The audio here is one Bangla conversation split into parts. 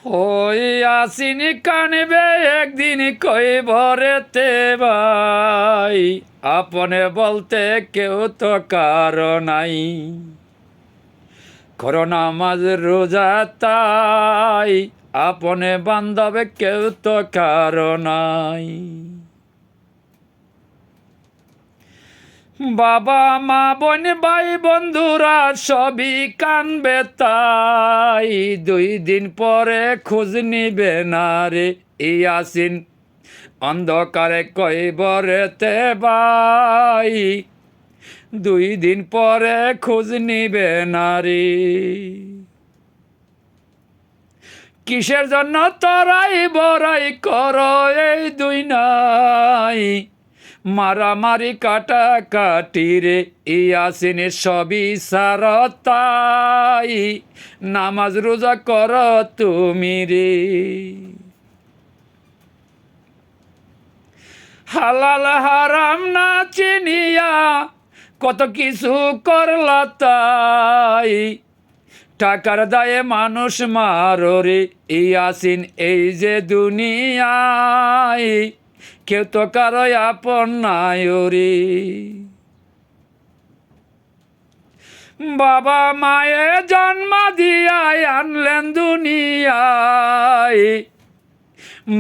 ওই আসিনি কানবে একদিন কই ভরেতে ভাই, আপনে বলতে কেউ তো কারো নাই। করোনা মাঝ রোজা তাই, আপনে বান্ধবে কেউ তো কারো নাই। বাবা মা বোন ভাই বন্ধুরা সবই কানবে তাই, 2 দিন পরে খোঁজ নিবে না রে ইয়াসিন, অন্ধকারে কইবরেতে ভাই, 2 দিন পরে খোঁজ নিবে না রে। কিসের জন্য তরাই বড়াই করো এই দুই নাই, মারামারি কাটাকাটি রে ইয়াসিন সবই সারতাই, নামাজ রোজা কর তুমি রে। হালাল হারাম না চিনিয়া কত কিছু করলা তাই, টাকার দায়ে মানুষ মারো রে ইয়াসিন এই যে দুনিয়ায়, কেউ তো কারো আপন নাই রে। বাবা মায়ে জন্ম দিয়াই আনলেন দুনিয়ায়,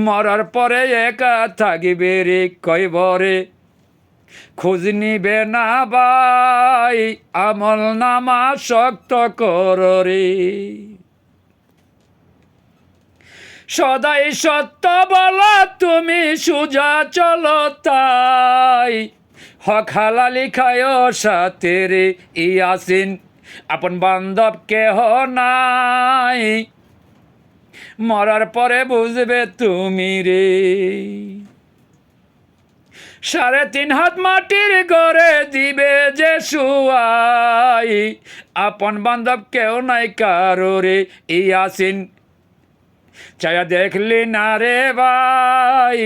মরার পরে একা থাকিবে রে কইবরে, খোঁজ নিবে না ভাই, আমল নামা শক্ত কর রে। সদাই সত্য বলো তুমি সুজা চলো তাই, হক হালালি খায় সাথে রে ইয়াসিন, আপন বান্ধব কেহ নাই, মরার পরে বুঝবে তুমি রে। 3.5 হাত মাটির ঘরে দিবে যে শুয়াই, আপন বান্ধব কেউ নাই কারো রে ইয়াসিন, চায়া দেখলি না রে ভাই,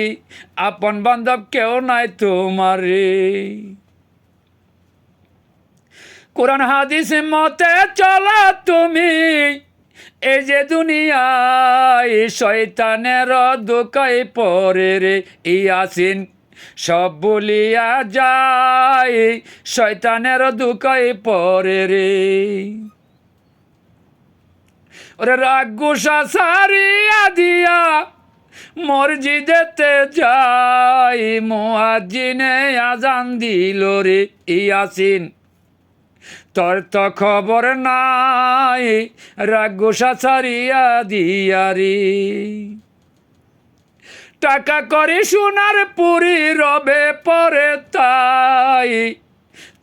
আপন বান্ধব কেউ নাই তোমার রে। কোরআন হাদিস মতে চলা তুমি এই যে দুনিয়ায়, শয়তানের দোকাই পরে রে ইয়াসিন, সব বলিয়া যায় শয়তানের দোকাই পরে রে। ওরে রাগ গুসা সারিয়া দিয়া মসজিদেতে যাই, মুয়াজ্জিনে আজান দিল রে ইয়াসিন, তোর তো খবর নাই, রাগ গুসা সারিয়া দিয়া রে। টাকা করি সোনার পুরি রবে পরে তাই,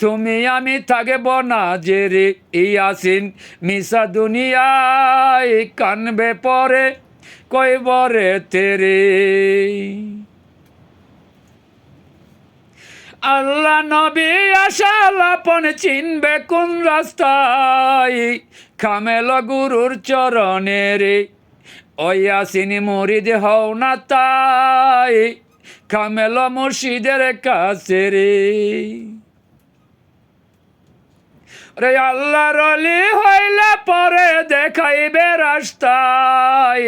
তুমি আমি থাকব না যে রে ইয়াসিন, মিশা দুনিয়ায় কানবে পরে কইবরে তেরে। আল্লাহ নবী আশাল আপন চিনবে কোন রাস্তায়, খামেল গুরুর চরণে রে ও ইয়াসিন মুরিদ হও না তাই, খামেল মুর্শিদের কাছে রে। রে আল্লাহর ওলি হইলে পরে দেখাইবে রাস্তায়,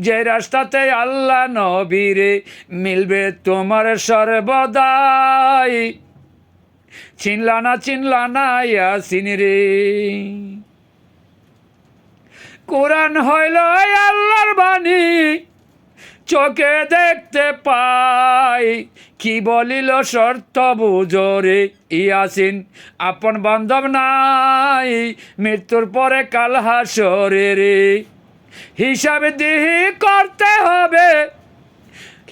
যে রাস্তাতে আল্লাহ নবীরে মিলবে তোমার সর্বদাই, চিনলা না ইয়াসিন রে। কোরআন হইল আল্লাহর বাণী, চোখে দেখতে পাই, কি বলিল শর্ত বুঝরে ইয়াসিন, আপন বান্ধব নাই, মৃত্যুর পরে কাল হাসরে রে। হিসাব দিহি করতে হবে,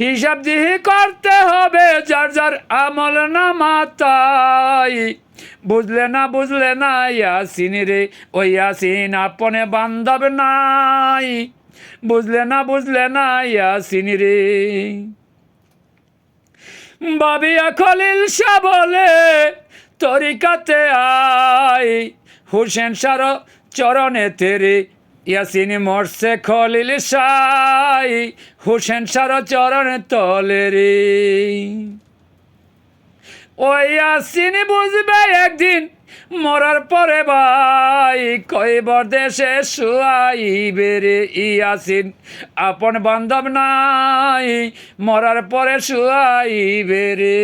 হিসাব দিহি করতে হবে যার যার আমল নামা তাই, বুঝলে না ইয়াসিন রে ও ইয়াসিন, আপনে বান্ধব নাই, বুঝলে না ইয়াসিন রে। বাবিয়া খলিল শাহ বলে তরিকাতে আয়, হুসেন শাহর চরণে তেরে ইয়াসিন মরছে খলিল শাহ, হুসেন শাহর চরণে তলে রে। ওই আসিন বুঝবে একদিন মরার পরে ভাই কয়বার দেশে শুয়াইবে রে ইয়াসিন আপন বান্ধব নাই মরার পরে শুয়াইবে রে।